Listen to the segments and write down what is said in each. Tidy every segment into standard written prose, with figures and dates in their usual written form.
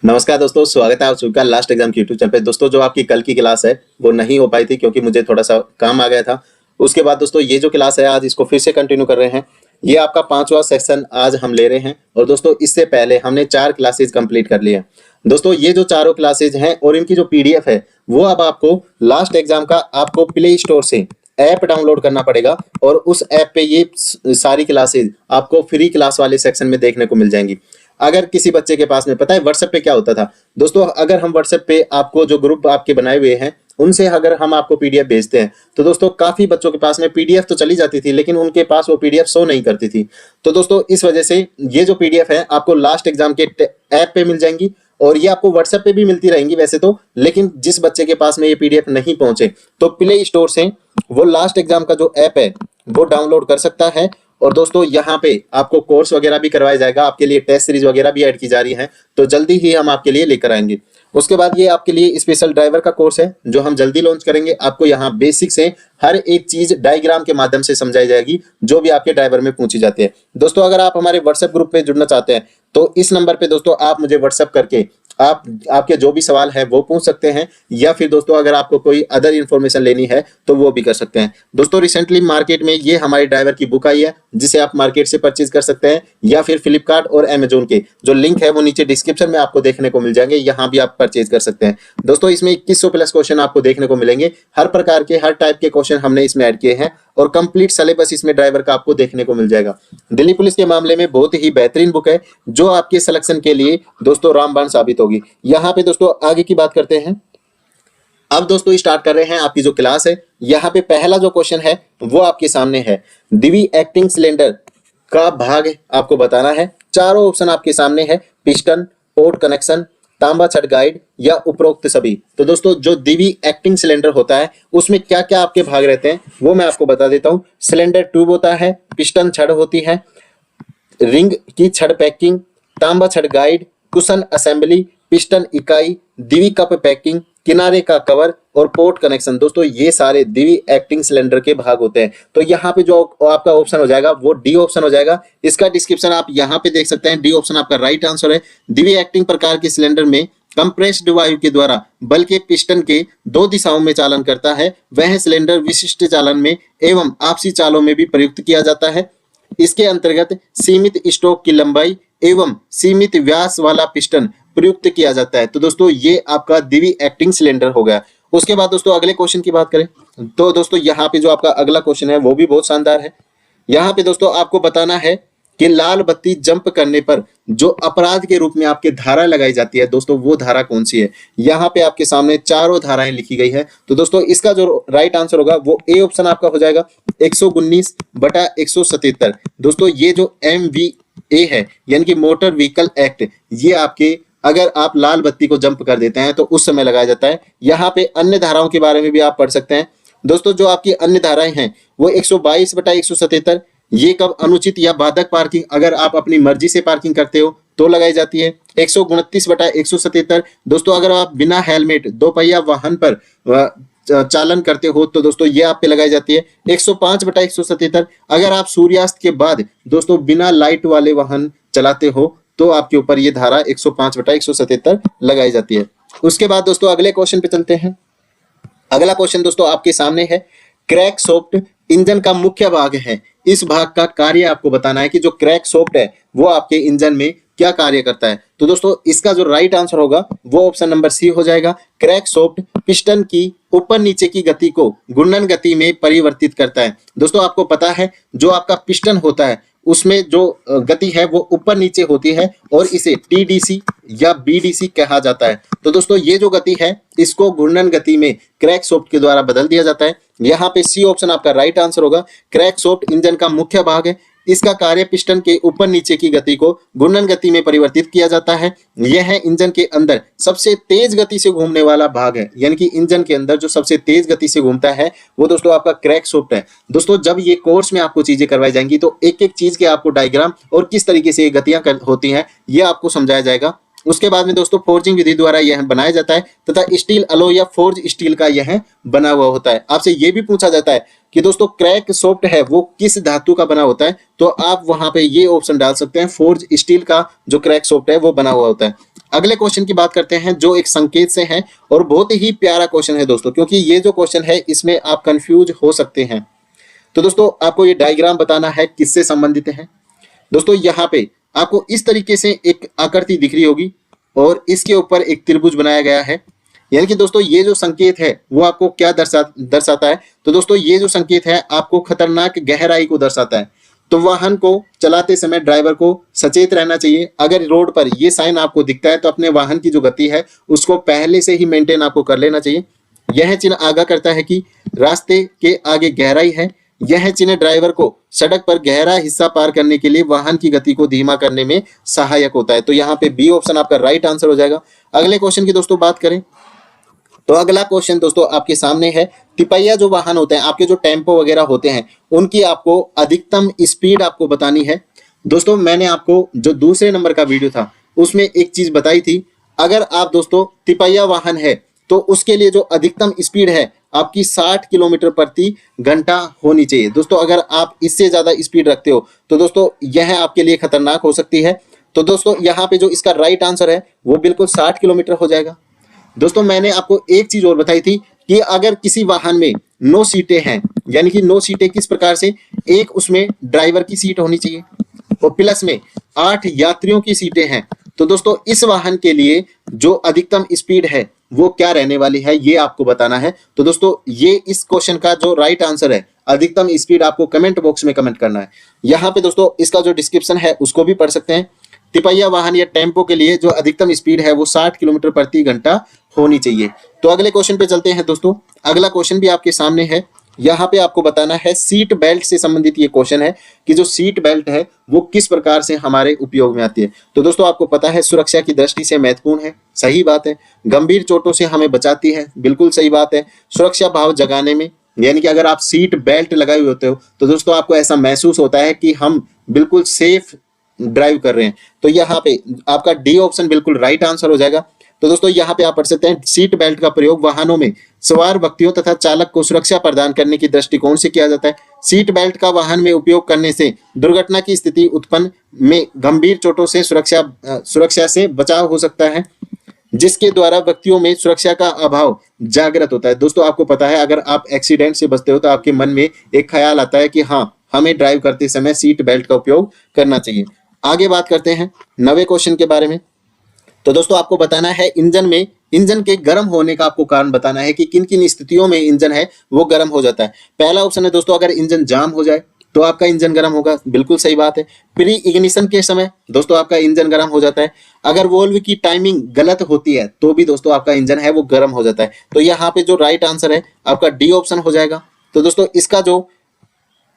नमस्कार दोस्तों, स्वागत है आप सबका लास्ट एग्जाम की यूट्यूब चैनल पे। दोस्तों जो आपकी कल की क्लास है वो नहीं हो पाई थी क्योंकि मुझे थोड़ा सा काम आ गया था। उसके बाद दोस्तों ये जो क्लास है आज इसको फिर से कंटिन्यू कर रहे हैं। ये आपका 5वां सेक्शन आज हम ले रहे हैं और दोस्तों इससे पहले हमने 4 क्लासेज कंप्लीट कर ली है। दोस्तों ये जो चारों क्लासेज हैं और इनकी जो पीडीएफ है वो अब आपको लास्ट एग्जाम का आपको प्ले स्टोर से ऐप डाउनलोड करना पड़ेगा और उस ऐप पे ये सारी क्लासेज आपको फ्री क्लास वाले सेक्शन में देखने को मिल जाएंगी। अगर किसी बच्चे के पास में पता है व्हाट्सएप पे क्या होता था दोस्तों, अगर हम व्हाट्सएप पे आपको जो ग्रुप आपके बनाए हुए हैं उनसे अगर हम आपको पीडीएफ भेजते हैं तो दोस्तों काफी बच्चों के पास में पीडीएफ तो चली जाती थी लेकिन उनके पास वो पीडीएफ शो नहीं करती थी। तो दोस्तों इस वजह से ये जो पीडीएफ है आपको लास्ट एग्जाम के ऐप पे मिल जाएंगी और ये आपको व्हाट्सएप पे भी मिलती रहेंगी वैसे तो, लेकिन जिस बच्चे के पास में ये पीडीएफ नहीं पहुंचे तो प्ले स्टोर से वो लास्ट एग्जाम का जो ऐप है वो डाउनलोड कर सकता है। और दोस्तों यहाँ पे आपको कोर्स वगैरह भी करवाया जाएगा, आपके लिए टेस्ट सीरीज वगैरह भी ऐड की जा रही है, तो जल्दी ही हम आपके लिए लेकर आएंगे। उसके बाद ये आपके लिए स्पेशल ड्राइवर का कोर्स है जो हम जल्दी लॉन्च करेंगे। आपको यहाँ बेसिक से हर एक चीज डायग्राम के माध्यम से समझाई जाएगी जो भी आपके ड्राइवर में पूछी जाती है। दोस्तों अगर आप हमारे व्हाट्सएप ग्रुप पे जुड़ना चाहते हैं तो इस नंबर पे दोस्तों आप मुझे व्हाट्सएप करके आपके जो भी सवाल है वो पूछ सकते हैं, या फिर दोस्तों अगर आपको कोई अदर इन्फॉर्मेशन लेनी है तो वो भी कर सकते हैं। दोस्तों रिसेंटली मार्केट में ये हमारे ड्राइवर की बुक आई है जिसे आप मार्केट से परचेज कर सकते हैं, या फिर फ्लिपकार्ट और अमेजोन के जो लिंक है वो नीचे डिस्क्रिप्शन में आपको देखने को मिल जाएंगे, यहाँ भी आप परचेज कर सकते हैं। दोस्तों इसमें 2100 प्लस क्वेश्चन आपको देखने को मिलेंगे, हर प्रकार के हर टाइप के क्वेश्चन हमने इसमें ऐड किए हैं और कंप्लीट सिलेबस इसमें ड्राइवर का आपको देखने को मिल जाएगा। दिल्ली पुलिस के मामले में बहुत ही बेहतरीन बुक है जो आपके सिलेक्शन के लिए दोस्तों रामबाण साबित होगी। यहाँ पे दोस्तों आगे की बात करते हैं। अब दोस्तों स्टार्ट कर रहे हैं आपकी जो क्लास है। यहाँ पे पहला जो क्वेश्चन है वो आपके सामने है, दिवी एक्टिंग सिलेंडर का भाग आपको बताना है। चारों ऑप्शन आपके सामने है, पिस्टन, पोर्ट कनेक्शन, तांबा छड़ गाइड या उपरोक्त सभी। तो दोस्तों जो दिवी एक्टिंग सिलेंडर होता है उसमें क्या क्या आपके भाग रहते हैं वो मैं आपको बता देता हूं। सिलेंडर ट्यूब होता है, पिस्टन छड़ होती है, रिंग की छड़ पैकिंग, तांबा छड़ गाइड, कुशन असेंबली, पिस्टन इकाई, दिवी कप पैकिंग, किनारे का कवर और पोर्ट कनेक्शन। दोस्तों ये सारे दिवी एक्टिंग सिलेंडर के भाग होते हैं। तो यहाँ पे जो आपका ऑप्शन हो जाएगा वो डी ऑप्शन हो जाएगा। इसका डिस्क्रिप्शन आप यहाँ पे देख सकते हैं, डी ऑप्शन आपका राइट आंसर है। दिवी एक्टिंग प्रकार के सिलेंडर में कंप्रेस्ड वायु के द्वारा बल के पिस्टन के 2 दिशाओं में चालन करता है। वह सिलेंडर विशिष्ट चालन में एवं आपसी चालों में भी प्रयुक्त किया जाता है। इसके अंतर्गत सीमित स्ट्रोक की लंबाई एवं सीमित व्यास वाला पिस्टन प्रयुक्त किया जाता है। तो दोस्तों ये आपका दिवी एक्टिंग सिलेंडर हो गया। उसके बाद दोस्तों अगले क्वेश्चन की बात करें तो दोस्तों यहाँ पे जो आपका अगला क्वेश्चन है वो भी बहुत शानदार है। यहाँ पे दोस्तों आपको बताना है कि लाल बत्ती जंप करने पर जो अपराध के रूप में आपके धारा लगाई जाती है दोस्तों वो धारा कौन सी है। यहाँ पे आपके सामने चारों धाराएं लिखी गई है। तो दोस्तों इसका जो राइट आंसर होगा वो ए ऑप्शन आपका हो जाएगा, 119/177। दोस्तों ये जो MVA है यानी कि मोटर व्हीकल एक्ट, ये आपके अगर आप लाल बत्ती को जंप कर देते हैं तो उस समय लगाया जाता है। यहाँ पे अन्य धाराओं के बारे में भी आप पढ़ सकते हैं। दोस्तों जो आपकी अन्य धाराएं हैं वो 122/177, ये कब अनुचित या बाधक पार्किंग अगर आप अपनी मर्जी से पार्किंग करते हो तो लगाई जाती है। 129/177 दोस्तों अगर आप बिना हेलमेट 2 पहिया वाहन पर चालन करते हो तो दोस्तों ये आप पे लगाई जाती है। 105/177 अगर आप सूर्यास्त के बाद दोस्तों बिना लाइट वाले वाहन चलाते हो तो आपके ऊपर ये धारा 105/177 लगाई जाती है। उसके बाद दोस्तों अगले क्वेश्चन पे चलते हैं। अगला क्वेश्चन दोस्तों आपके सामने है, क्रैंक सॉफ्ट इंजन का मुख्य भाग है। इस भाग का कार्य आपको बताना है कि जो क्रैंक सॉफ्ट है वो आपके इंजन में क्या कार्य करता है। तो दोस्तों इसका जो राइट आंसर होगा वो ऑप्शन नंबर सी हो जाएगा। क्रैंक सॉफ्ट पिस्टन की ऊपर नीचे की गति को घूर्णन गति में परिवर्तित करता है। दोस्तों आपको पता है जो आपका पिस्टन होता है उसमें जो गति है वो ऊपर नीचे होती है और इसे TDC या BDC कहा जाता है। तो दोस्तों ये जो गति है इसको घूर्णन गति में क्रैंक सॉफ्ट के द्वारा बदल दिया जाता है। यहाँ पे सी ऑप्शन आपका राइट आंसर होगा। क्रैंक सॉफ्ट इंजन का मुख्य भाग है। इसका कार्य पिस्टन के ऊपर नीचे की गति को घूर्णन गति में परिवर्तित किया जाता है। यह इंजन के अंदर सबसे तेज गति से घूमने वाला भाग है, यानी कि इंजन के अंदर जो सबसे तेज गति से घूमता है वो दोस्तों आपका क्रैंक सॉफ्ट है। दोस्तों जब ये कोर्स में आपको चीजें करवाई जाएंगी तो एक एक चीज के आपको डायग्राम और किस तरीके से गतियां होती हैं ये आपको समझाया जाएगा। उसके बाद में दोस्तों फोर्जिंग विधि द्वारा यह बनाया जाता है तथा स्टील अलो या फोर्ज स्टील का यह बना हुआ होता है। आपसे यह भी पूछा जाता है कि दोस्तों क्रैंक सॉफ्ट है वो किस धातु का बना होता है, तो आप वहां पे ये ऑप्शन डाल सकते हैं, फोर्ज स्टील का जो क्रैंक सॉफ्ट है वो बना हुआ होता है। अगले क्वेश्चन की बात करते हैं जो एक संकेत से है और बहुत ही प्यारा क्वेश्चन है दोस्तों, क्योंकि ये जो क्वेश्चन है इसमें आप कंफ्यूज हो सकते हैं। तो दोस्तों आपको ये डायग्राम बताना है किससे संबंधित है। दोस्तों यहाँ पे आपको इस तरीके से एक आकृति दिख रही होगी और इसके ऊपर एक त्रिभुज बनाया गया है। यानी कि दोस्तों ये जो संकेत है वो आपको क्या दर्शाता है। तो दोस्तों ये जो संकेत है आपको खतरनाक गहराई को दर्शाता है। तो वाहन को चलाते समय ड्राइवर को सचेत रहना चाहिए। अगर रोड पर ये साइन आपको दिखता है तो अपने वाहन की जो गति है उसको पहले से ही मेंटेन आपको कर लेना चाहिए। यह चिन्ह आगाह करता है कि रास्ते के आगे गहराई है। यह चिन्ह ड्राइवर को सड़क पर गहरा हिस्सा पार करने के लिए वाहन की गति को धीमा करने में सहायक होता है। तो यहाँ पे बी ऑप्शन आपका राइट आंसर हो जाएगा। अगले क्वेश्चन की दोस्तों बात करें तो अगला क्वेश्चन दोस्तों आपके सामने है, तिपहिया जो वाहन होते हैं आपके जो टेम्पो वगैरह होते हैं उनकी आपको अधिकतम स्पीड आपको बतानी है। दोस्तों मैंने आपको जो दूसरे नंबर का वीडियो था उसमें एक चीज बताई थी, अगर आप दोस्तों तिपहिया वाहन है तो उसके लिए जो अधिकतम स्पीड है आपकी 60 किलोमीटर प्रति घंटा होनी चाहिए। दोस्तों अगर आप इससे ज्यादा स्पीड रखते हो तो दोस्तों यह आपके लिए खतरनाक हो सकती है। तो दोस्तों यहाँ पे जो इसका राइट आंसर है वो बिल्कुल 60 किलोमीटर हो जाएगा। दोस्तों मैंने आपको एक चीज और बताई थी कि अगर किसी वाहन में 9 सीटें हैं, यानी कि 9 सीटें किस प्रकार से, एक उसमें ड्राइवर की सीट होनी चाहिए और प्लस में 8 यात्रियों की सीटें हैं। तो दोस्तों इस वाहन के लिए जो अधिकतम स्पीड है वो क्या रहने वाली है ये आपको बताना है। तो दोस्तों ये इस क्वेश्चन का जो राइट आंसर है, अधिकतम स्पीड आपको कमेंट बॉक्स में कमेंट करना है। यहाँ पे दोस्तों इसका जो डिस्क्रिप्शन है उसको भी पढ़ सकते हैं। तिपहिया वाहन या टेम्पो के लिए जो अधिकतम स्पीड है वो 60 किलोमीटर प्रति घंटा होनी चाहिए। तो अगले क्वेश्चन पे चलते हैं दोस्तों। अगला क्वेश्चन भी आपके सामने है। यहाँ पे आपको बताना है, सीट बेल्ट से संबंधित ये क्वेश्चन है कि जो सीट बेल्ट है वो किस प्रकार से हमारे उपयोग में आती है। तो दोस्तों आपको पता है सुरक्षा की दृष्टि से महत्वपूर्ण है, सही बात है। गंभीर चोटों से हमें बचाती है, बिल्कुल सही बात है। सुरक्षा भाव जगाने में, यानी कि अगर आप सीट बेल्ट लगाए हुए होते हो तो दोस्तों आपको ऐसा महसूस होता है कि हम बिल्कुल सेफ ड्राइव कर रहे हैं। तो यहाँ पे आपका डी ऑप्शन बिल्कुल राइट आंसर हो जाएगा। तो दोस्तों यहाँ पे आप पढ़ सकते हैं, सीट बेल्ट का प्रयोग वाहनों में सवार व्यक्तियों तथा चालक को सुरक्षा प्रदान करने की दृष्टिकोण से किया जाता है। सीट बेल्ट का वाहन में उपयोग करने से दुर्घटना की स्थिति उत्पन्न में गंभीर चोटों से सुरक्षा से बचाव हो सकता है, जिसके द्वारा व्यक्तियों में सुरक्षा का अभाव जागृत होता है। दोस्तों आपको पता है अगर आप एक्सीडेंट से बचते हो तो आपके मन में एक ख्याल आता है कि हाँ हमें ड्राइव करते समय सीट बेल्ट का उपयोग करना चाहिए। आगे बात करते हैं 9वें क्वेश्चन के बारे में। तो दोस्तों आपको बताना है इंजन के गर्म होने का आपको कारण बताना है कि किन किन स्थितियों में इंजन है वो गर्म हो जाता है। पहला ऑप्शन है दोस्तों, अगर इंजन जाम हो जाए तो आपका इंजन गर्म होगा, बिल्कुल सही बात है। प्री इग्निशन के समय दोस्तों आपका इंजन गर्म हो जाता है। अगर वोल्व की टाइमिंग गलत होती है तो भी दोस्तों आपका इंजन है वो गर्म हो जाता है। तो यहाँ पे जो राइट आंसर है आपका डी ऑप्शन हो जाएगा। तो दोस्तों इसका जो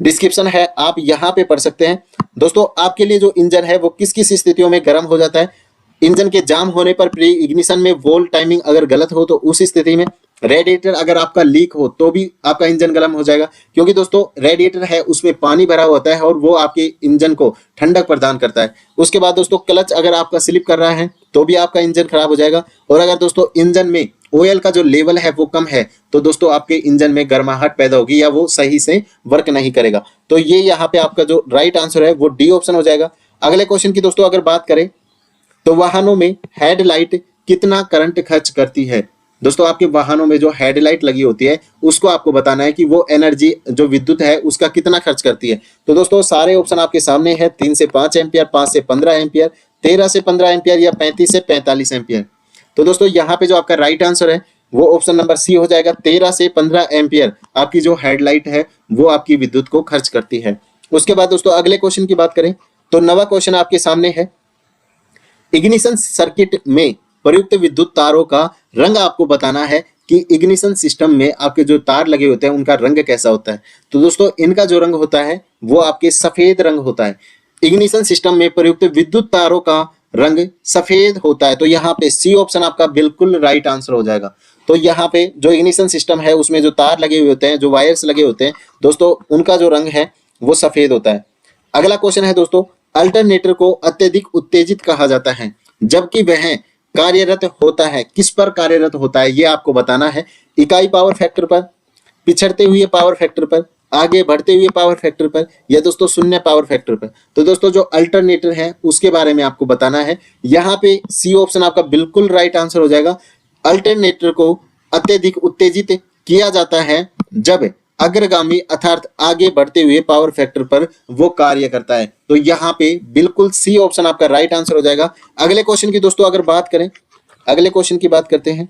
डिस्क्रिप्शन है आप यहाँ पे पढ़ सकते हैं। दोस्तों आपके लिए जो इंजन है वो किस किस स्थितियों में गर्म हो जाता है। इंजन के जाम होने पर, प्री इग्निशन में, वोल्व टाइमिंग अगर गलत हो तो उस स्थिति में, रेडिएटर अगर आपका लीक हो तो भी आपका इंजन गर्म हो जाएगा, क्योंकि दोस्तों रेडिएटर है उसमें पानी भरा होता है और वो आपके इंजन को ठंडक प्रदान करता है। उसके बाद दोस्तों क्लच अगर आपका स्लिप कर रहा है तो भी आपका इंजन खराब हो जाएगा। और अगर दोस्तों इंजन में ऑयल का जो लेवल है वो कम है तो दोस्तों आपके इंजन में गर्माहट पैदा होगी या वो सही से वर्क नहीं करेगा। तो ये यहाँ पे आपका जो राइट आंसर है वो डी ऑप्शन हो जाएगा। अगले क्वेश्चन की दोस्तों अगर बात करें तो वाहनों में हेडलाइट कितना करंट खर्च करती है। दोस्तों आपके वाहनों में जो हेडलाइट लगी होती है उसको आपको बताना है कि वो एनर्जी जो विद्युत है उसका कितना खर्च करती है। तो दोस्तों सारे ऑप्शन आपके सामने है, 3 से 5 एम्पियर, 5 से 15 एम्पियर, 13 से 15 एम्पियर या 35 से 45 एम्पियर। तो दोस्तों यहाँ पे जो आपका राइट आंसर है वो ऑप्शन नंबर सी हो जाएगा। 13 से 15 एम्पियर आपकी जो हेडलाइट है वो आपकी विद्युत को खर्च करती है। उसके बाद दोस्तों अगले क्वेश्चन की बात करें तो 9वां क्वेश्चन आपके सामने है, इग्निशन सर्किट में प्रयुक्त विद्युत तारों का रंग आपको बताना है कि इग्निशन सिस्टम में आपके जो तार लगे होते हैं उनका रंग कैसा होता है। तो दोस्तों इनका जो रंग होता है वो आपके सफेद रंग होता है। इग्निशन सिस्टम में प्रयुक्त विद्युत तारों का रंग सफेद होता है। तो यहाँ पे सी ऑप्शन आपका बिल्कुल राइट आंसर हो जाएगा। तो यहाँ पे जो इग्निशन सिस्टम है उसमें जो तार लगे हुए होते हैं, जो वायर्स लगे होते हैं दोस्तों, उनका जो रंग है वो सफेद होता है। अगला क्वेश्चन है दोस्तों, अल्टरनेटर को अत्यधिक उत्तेजित कहा जाता है जबकि वह कार्यरत होता है, किस पर कार्यरत होता है ये आपको बताना है। इकाई पावर फैक्टर पर, पिछड़ते हुए पावर फैक्टर पर, आगे बढ़ते हुए पावर फैक्टर पर या दोस्तों शून्य पावर फैक्टर पर। तो दोस्तों जो अल्टरनेटर है उसके बारे में आपको बताना है। यहाँ पे सी ऑप्शन आपका बिल्कुल राइट आंसर हो जाएगा। अल्टरनेटर को अत्यधिक उत्तेजित किया जाता है जब अग्रगामी अर्थात आगे बढ़ते हुए पावर फैक्टर पर वो कार्य करता है। तो यहाँ पे बिल्कुल सी ऑप्शन आपका राइट आंसर हो जाएगा। अगले क्वेश्चन की दोस्तों अगर बात करें, अगले क्वेश्चन की बात करते हैं।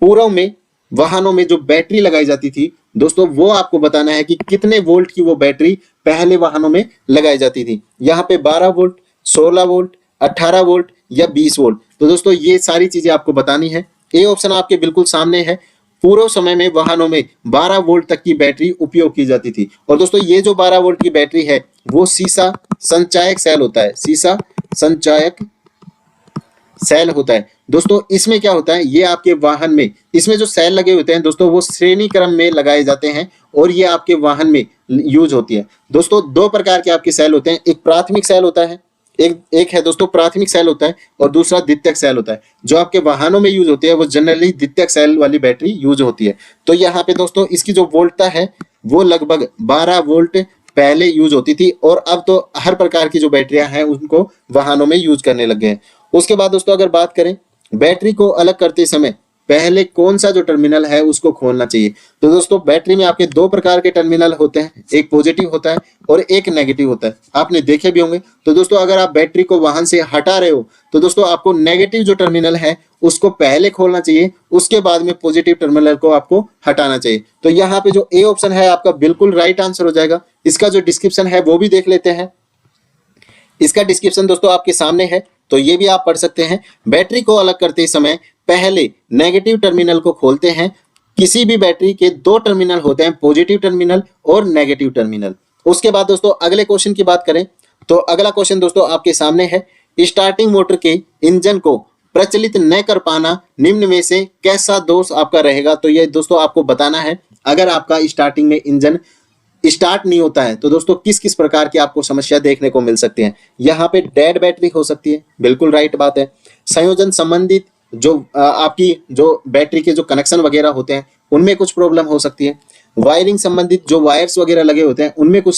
पूर्व में वाहनों में जो बैटरी लगाई जाती थी दोस्तों, वो आपको बताना है कि कितने वोल्ट की वो बैटरी पहले वाहनों में लगाई जाती थी। यहाँ पे 12 वोल्ट, 16 वोल्ट, 18 वोल्ट या 20 वोल्ट। तो दोस्तों ये सारी चीजें आपको बतानी है। ए ऑप्शन आपके बिल्कुल सामने है। पूर्व समय में वाहनों में 12 वोल्ट तक की बैटरी उपयोग की जाती थी। और दोस्तों ये जो 12 वोल्ट की बैटरी है वो सीसा संचायक सेल होता है, सीसा संचायक सेल होता है। दोस्तों इसमें क्या होता है, ये आपके वाहन में इसमें जो सेल लगे होते हैं दोस्तों वो श्रेणी क्रम में लगाए जाते हैं और ये आपके वाहन में यूज होती है। दोस्तों दो प्रकार के आपके सेल होते हैं, एक प्राथमिक सेल होता है, एक है दोस्तों प्राथमिक सेल होता है और दूसरा द्वितीयक सेल होता है। जो आपके वाहनों में यूज होती है वो जनरली द्वितीयक सेल वाली बैटरी यूज होती है। तो यहाँ पे दोस्तों इसकी जो वोल्टता है वो लगभग 12 वोल्ट पहले यूज होती थी और अब तो हर प्रकार की जो बैटरियां हैं उनको वाहनों में यूज करने लग गए हैं। उसके बाद दोस्तों अगर बात करें बैटरी को अलग करते समय पहले कौन सा जो टर्मिनल है उसको खोलना चाहिए। तो दोस्तों बैटरी में आपके दो प्रकार के टर्मिनल होते हैं, एक पॉजिटिव होता है और एक नेगेटिव होता है, आपने देखे भी होंगे। तो दोस्तों अगर आप बैटरी को वाहन से हटा रहे हो तो दोस्तों आपको नेगेटिव जो टर्मिनल है उसको पहले खोलना चाहिए, उसके बाद में पॉजिटिव टर्मिनल को आपको हटाना चाहिए। तो यहाँ पे जो ए ऑप्शन है आपका बिल्कुल राइट आंसर हो जाएगा। इसका जो डिस्क्रिप्शन है वो भी देख लेते हैं। इसका डिस्क्रिप्शन दोस्तों आपके सामने है तो ये भी आप पढ़ सकते हैं। बैटरी को अलग करते समय पहले नेगेटिव टर्मिनल को खोलते हैं। किसी भी बैटरी के दो टर्मिनल होते हैं, पॉजिटिव टर्मिनल और नेगेटिव टर्मिनल। उसके बाद दोस्तों अगले क्वेश्चन की बात करें तो अगला क्वेश्चन दोस्तों आपके सामने है। स्टार्टिंग मोटर के इंजन को प्रचलित न कर पाना निम्न में से कैसा दोष आपका रहेगा। तो ये दोस्तों आपको बताना है। अगर आपका स्टार्टिंग में इंजन स्टार्ट नहीं होता है तो दोस्तों किस किस प्रकार की आपको समस्या देखने को मिल सकती है। यहाँ पे डेड बैटरी हो सकती है, बिल्कुल राइट बात है। संयोजन संबंधित जो आपकी जो बैटरी के जो कनेक्शन वगैरह होते हैं उनमें कुछ प्रॉब्लम हो सकती है। वायरिंग संबंधित जो वायर्स वगैरह लगे होते हैं उनमें कुछ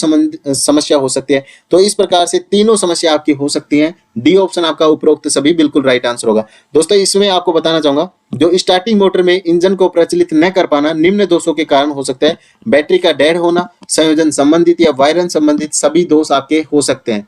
समस्या हो सकती है। तो इस प्रकार से तीनों समस्या आपकी हो सकती हैं। डी ऑप्शन आपका उपरोक्त सभी बिल्कुल राइट आंसर होगा। दोस्तों इसमें आपको बताना चाहूंगा जो स्टार्टिंग मोटर में इंजन को प्रचलित न कर पाना निम्न दोषों के कारण हो सकता है। बैटरी का डेड होना, संयोजन संबंधित या वायरन संबंधित सभी दोष आपके हो सकते हैं।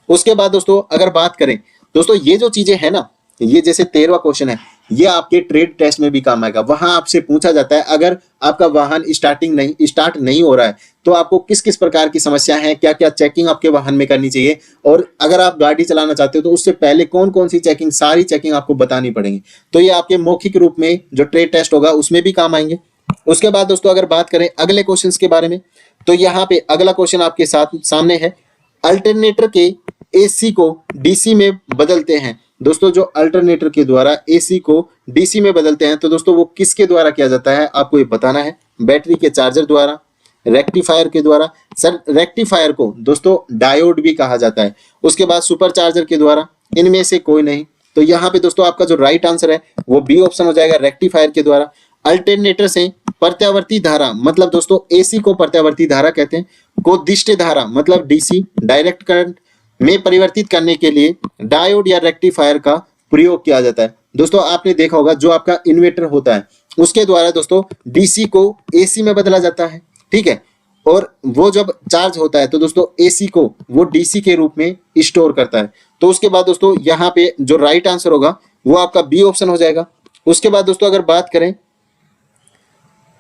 उसके बाद दोस्तों अगर बात करें दोस्तों ये जो चीजें है ना, ये जैसे 13वां क्वेश्चन है ये आपके ट्रेड टेस्ट में भी काम आएगा। वहां आपसे पूछा जाता है अगर आपका वाहन स्टार्ट नहीं हो रहा है तो आपको किस किस प्रकार की समस्या है, क्या क्या चेकिंग आपके वाहन में करनी चाहिए और अगर आप गाड़ी चलाना चाहते हो तो उससे पहले कौन कौन सी चेकिंग, सारी चेकिंग आपको बतानी पड़ेगी। तो ये आपके मौखिक रूप में जो ट्रेड टेस्ट होगा उसमें भी काम आएंगे। उसके बाद दोस्तों अगर बात करें अगले क्वेश्चन के बारे में तो यहाँ पे अगला क्वेश्चन आपके सामने है। अल्टरनेटर के एसी को डीसी में बदलते हैं। दोस्तों जो अल्टरनेटर के द्वारा एसी को डीसी में बदलते हैं तो दोस्तों वो किसके द्वारा किया जाता है आपको ये बताना है। बैटरी के चार्जर द्वारा, रेक्टिफायर के द्वारा। सर रेक्टिफायर को दोस्तों डायोड भी कहा जाता है। उसके बाद सुपर चार्जर के द्वारा, इनमें से कोई नहीं। तो यहाँ पे दोस्तों आपका जो राइट आंसर है वो बी ऑप्शन हो जाएगा, रेक्टिफायर के द्वारा। अल्टरनेटर से प्रत्यावर्ती धारा मतलब दोस्तों एसी को प्रत्यावर्ती धारा कहते हैं। को दिष्ट धारा मतलब डीसी डायरेक्ट करंट में परिवर्तित करने के लिए डायोड या रेक्टिफायर का प्रयोग किया जाता है। दोस्तों आपने देखा होगा जो आपका इन्वर्टर होता है उसके द्वारा दोस्तों डीसी को एसी में बदला जाता है, ठीक है। और वो जब चार्ज होता है तो दोस्तों एसी को वो डीसी के रूप में स्टोर करता है। तो उसके बाद दोस्तों यहाँ पे जो राइट आंसर होगा वो आपका बी ऑप्शन हो जाएगा। उसके बाद दोस्तों अगर बात करें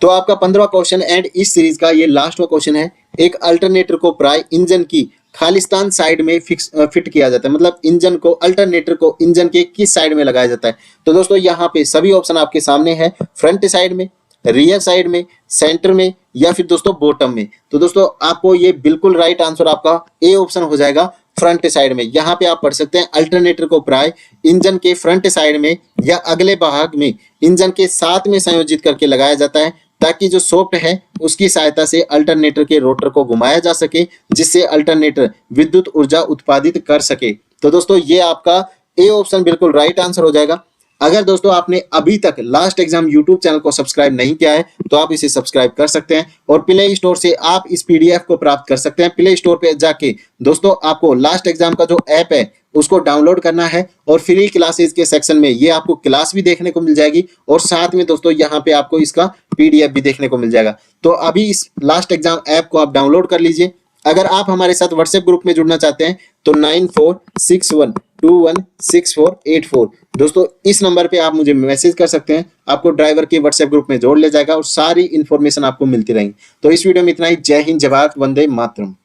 तो आपका 15वां क्वेश्चन एंड इस सीरीज का ये लास्ट क्वेश्चन है। एक अल्टरनेटर को प्राय इंजन की खालिस्तान साइड में फिट किया जाता है, मतलब इंजन को अल्टरनेटर को इंजन के किस साइड में लगाया जाता है। तो दोस्तों यहाँ पे सभी ऑप्शन आपके सामने है, फ्रंट साइड में, रियर साइड में, सेंटर में या फिर दोस्तों बॉटम में। तो दोस्तों आपको ये बिल्कुल राइट आंसर आपका ए ऑप्शन हो जाएगा, फ्रंट साइड में। यहाँ पे आप पढ़ सकते हैं अल्टरनेटर को प्राय इंजन के फ्रंट साइड में या अगले भाग में इंजन के साथ में संयोजित करके लगाया जाता है ताकि जो सॉफ्ट है उसकी सहायता से अल्टरनेटर के रोटर को घुमाया जा सके जिससे अल्टरनेटर विद्युत ऊर्जा उत्पादित कर सके। तो दोस्तों ये आपका ए ऑप्शन बिल्कुल राइट आंसर हो जाएगा। अगर दोस्तों आपने अभी तक लास्ट एग्जाम यूट्यूब चैनल को सब्सक्राइब नहीं किया है तो आप इसे सब्सक्राइब कर सकते हैं और प्ले स्टोर से आप इस पीडीएफ को प्राप्त कर सकते हैं। प्ले स्टोर पे जाके दोस्तों आपको लास्ट एग्जाम का जो ऐप है उसको डाउनलोड करना है और फ्री क्लासेस के सेक्शन में ये आपको क्लास भी देखने को मिल जाएगी और साथ में दोस्तों यहाँ पे आपको इसका पीडीएफ भी देखने को मिल जाएगा। तो अभी इस लास्ट एग्जाम ऐप को आप डाउनलोड कर लीजिए। अगर आप हमारे साथ व्हाट्सएप ग्रुप में जुड़ना चाहते हैं तो 9461216484 दोस्तों इस नंबर पे आप मुझे मैसेज कर सकते हैं। आपको ड्राइवर के व्हाट्सएप ग्रुप में जोड़ ले जाएगा और सारी इंफॉर्मेशन आपको मिलती रहेंगी। तो इस वीडियो में इतना ही। जय हिंद, जय भारत, वंदे मातरम।